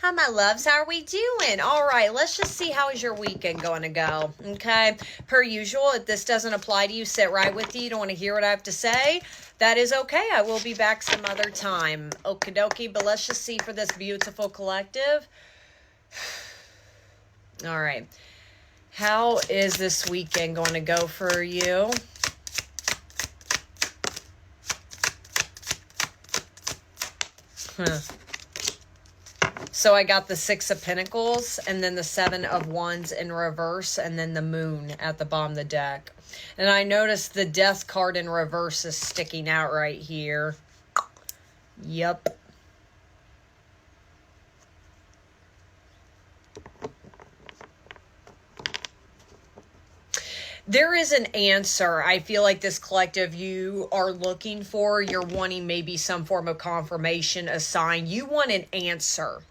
Hi, my loves. How are we doing? All right, let's just see how is your weekend going to go, okay? Per usual, if this doesn't apply to you, sit right with you. You don't want to hear what I have to say? That is okay. I will be back some other time. Okie dokie, but let's just see for this beautiful collective. All right. How is this weekend going to go for you? So I got the Six of Pentacles and then the Seven of Wands in reverse and then the Moon at the bottom of the deck. And I noticed the Death card in reverse is sticking out right here. Yep. There is an answer. I feel like this collective you are looking for. You're wanting maybe some form of confirmation, a sign. You want an answer.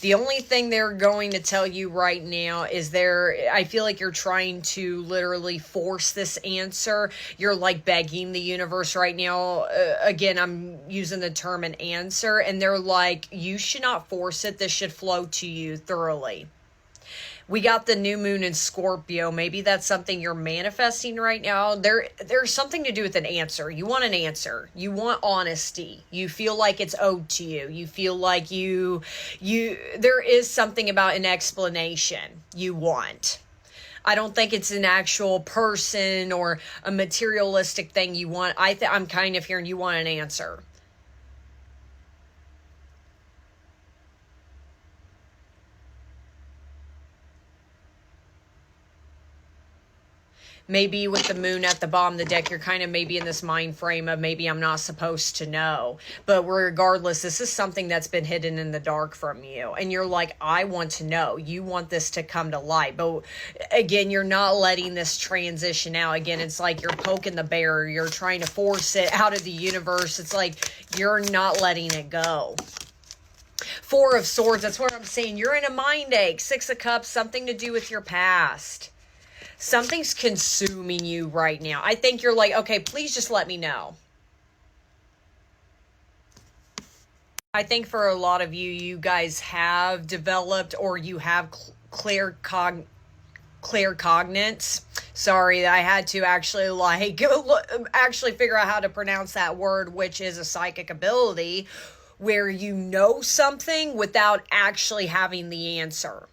The only thing they're going to tell you right now is I feel like you're trying to literally force this answer. You're like begging the universe right now. Again, I'm using the term an answer. And they're like, you should not force it. This should flow to you thoroughly. We got the new moon in Scorpio. Maybe that's something you're manifesting right now. There's something to do with an answer. You want an answer. You want honesty. You feel like it's owed to you. You feel like there is something about an explanation you want. I don't think it's an actual person or a materialistic thing you want. I'm kind of hearing you want an answer. Maybe with the moon at the bottom of the deck, you're kind of maybe in this mind frame of maybe I'm not supposed to know. But regardless, this is something that's been hidden in the dark from you. And you're like, I want to know. You want this to come to light. But again, you're not letting this transition out. Again, it's like you're poking the bear. You're trying to force it out of the universe. It's like you're not letting it go. Four of Swords, that's what I'm saying. You're in a mind ache. Six of Cups, something to do with your past. Something's consuming you right now. I think you're like, okay, please just let me know. I think for a lot of you, you guys have developed or you have clear cognizance. Sorry, I had to actually figure out how to pronounce that word, which is a psychic ability where you know something without actually having the answer.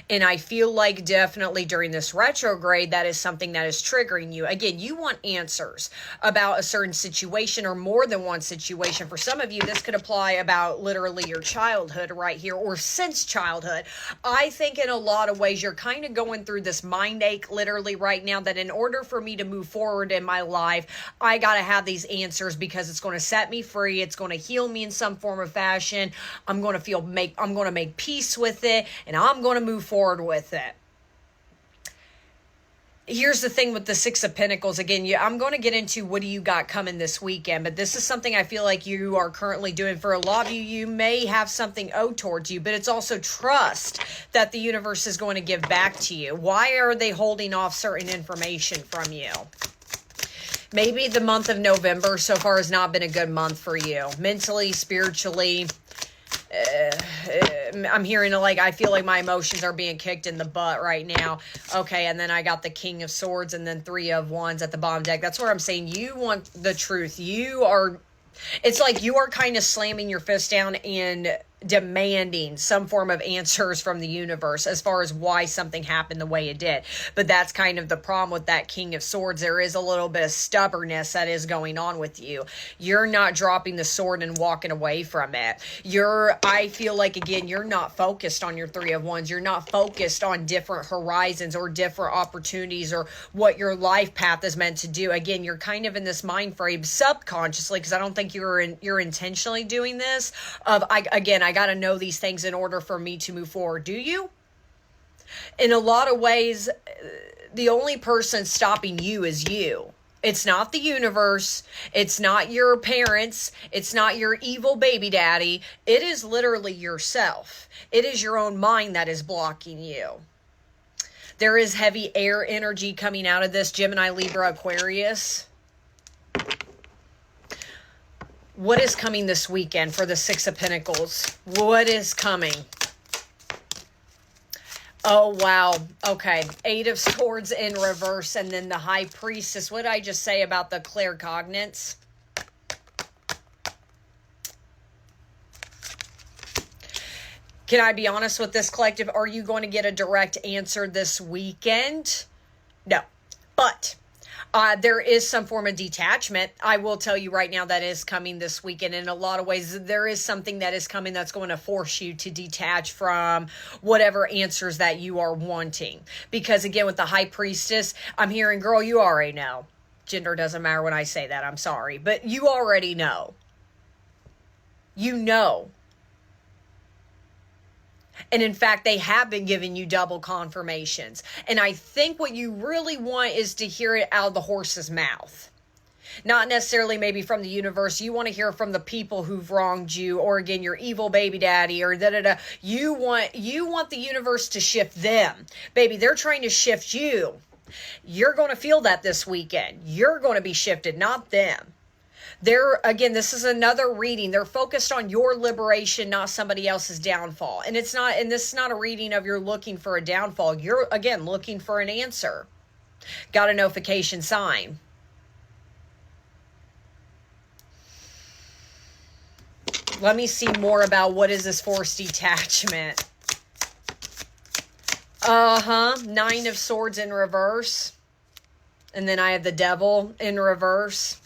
And I feel like definitely during this retrograde, that is something that is triggering you. Again, you want answers about a certain situation or more than one situation. For some of you, this could apply about literally your childhood right here or since childhood. I think in a lot of ways, you're kind of going through this mind ache literally right now that in order for me to move forward in my life, I got to have these answers because it's going to set me free. It's going to heal me in some form of fashion. I'm going to make peace with it and I'm going to move forward with it. Here's the thing with the Six of Pentacles. Again, I'm going to get into what do you got coming this weekend, but this is something I feel like you are currently doing. For a lot of you, you may have something owed towards you, but it's also trust that the universe is going to give back to you. Why are they holding off certain information from you? Maybe the month of November so far has not been a good month for you. Mentally, spiritually, I'm hearing like I feel like my emotions are being kicked in the butt right now. Okay, and then I got the King of Swords and then Three of Wands at the bottom deck. That's where I'm saying you want the truth. It's like you are kind of slamming your fist down and demanding some form of answers from the universe as far as why something happened the way it did. But that's kind of the problem with that King of Swords. There is a little bit of stubbornness that is going on with you. You're not dropping the sword and walking away from it. I feel like, again, you're not focused on your Three of Wands. You're not focused on different horizons or different opportunities or what your life path is meant to do. Again, you're kind of in this mind frame subconsciously, because I don't think you're intentionally doing this. I got to know these things in order for me to move forward. Do you? In a lot of ways, the only person stopping you is you. It's not the universe. It's not your parents. It's not your evil baby daddy. It is literally yourself. It is your own mind that is blocking you. There is heavy air energy coming out of this. Gemini, Libra, Aquarius. What is coming this weekend for the Six of Pentacles? What is coming? Oh, wow. Okay. Eight of Swords in reverse, and then the High Priestess. What did I just say about the claircognizance? Can I be honest with this collective? Are you going to get a direct answer this weekend? No. But there is some form of detachment. I will tell you right now that is coming this weekend. In a lot of ways, there is something that is coming that's going to force you to detach from whatever answers that you are wanting. Because again, with the High Priestess, I'm hearing, girl, you already know. Gender doesn't matter when I say that. I'm sorry. But you already know. You know. And in fact, they have been giving you double confirmations. And I think what you really want is to hear it out of the horse's mouth. Not necessarily maybe from the universe. You want to hear from the people who've wronged you, or again, your evil baby daddy, or da-da-da. You want the universe to shift them. Baby, they're trying to shift you. You're going to feel that this weekend. You're going to be shifted, not them. Again, this is another reading. They're focused on your liberation, not somebody else's downfall. And this is not a reading of you're looking for a downfall. You're, again, looking for an answer. Got a notification sign. Let me see more about what is this forced detachment. Nine of Swords in reverse. And then I have the Devil in reverse.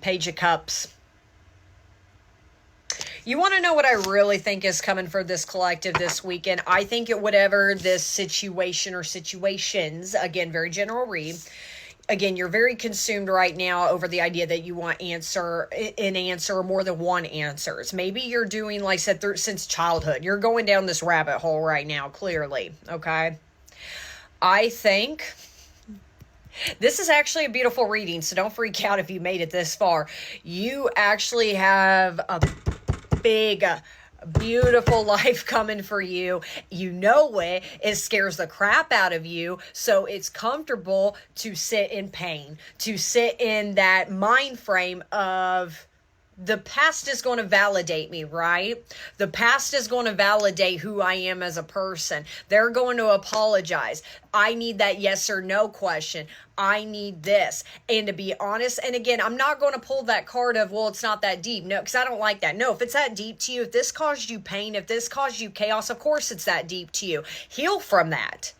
Page of Cups. You want to know what I really think is coming for this collective this weekend? I think whatever this situation or situations, again, very general read. Again, you're very consumed right now over the idea that you want an answer or more than one answers. Maybe you're doing, like I said, since childhood. You're going down this rabbit hole right now, clearly. Okay? I think this is actually a beautiful reading, so don't freak out if you made it this far. You actually have a big, beautiful life coming for you. You know it. It scares the crap out of you, so it's comfortable to sit in pain, to sit in that mind frame of the past is going to validate me, right? The past is going to validate who I am as a person. They're going to apologize. I need that yes or no question. I need this. And to be honest, and again, I'm not going to pull that card of, well, it's not that deep. No, because I don't like that. No, if it's that deep to you, if this caused you pain, if this caused you chaos, of course it's that deep to you. Heal from that.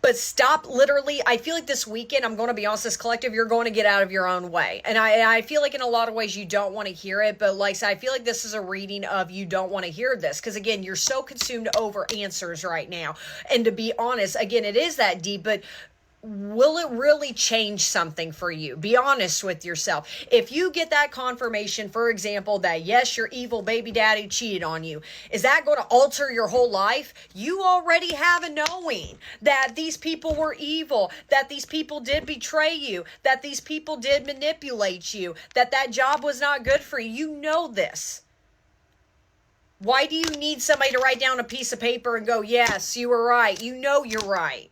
But stop literally, I feel like this weekend, I'm going to be honest, this collective, you're going to get out of your own way. And I feel like in a lot of ways you don't want to hear it. But like I said, I feel like this is a reading of you don't want to hear this. Because again, you're so consumed over answers right now. And to be honest, again, it is that deep. But will it really change something for you? Be honest with yourself. If you get that confirmation, for example, that yes, your evil baby daddy cheated on you, is that going to alter your whole life? You already have a knowing that these people were evil, that these people did betray you, that these people did manipulate you, that job was not good for you. You know this. Why do you need somebody to write down a piece of paper and go, yes, you were right? You know you're right.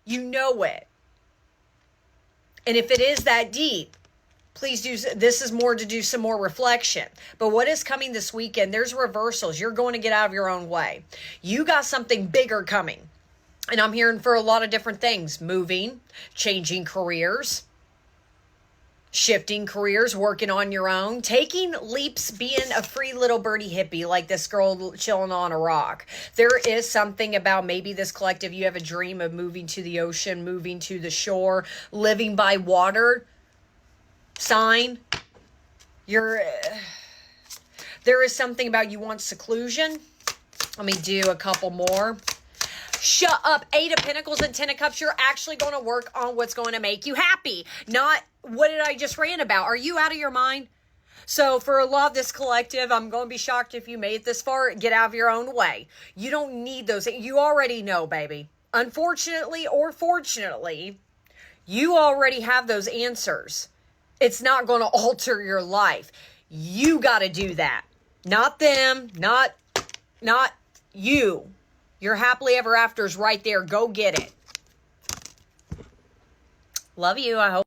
You know it. And if it is that deep, please do. This is more to do some more reflection. But what is coming this weekend? There's reversals. You're going to get out of your own way. You got something bigger coming. And I'm hearing for a lot of different things. Moving, changing careers, shifting careers, working on your own, taking leaps, being a free little birdie hippie like this girl chilling on a rock. There is something about maybe this collective, you have a dream of moving to the ocean, moving to the shore, living by water. Sign. There is something about you want seclusion. Let me do a couple more. Shut up. 8 of Pentacles and 10 of Cups. You're actually going to work on what's going to make you happy. Not what did I just rant about. Are you out of your mind? So for a lot of this collective, I'm going to be shocked if you made it this far. Get out of your own way. You don't need those. You already know, baby. Unfortunately or fortunately, you already have those answers. It's not going to alter your life. You got to do that. Not them. Not you. Your happily ever after is right there. Go get it. Love you. I hope.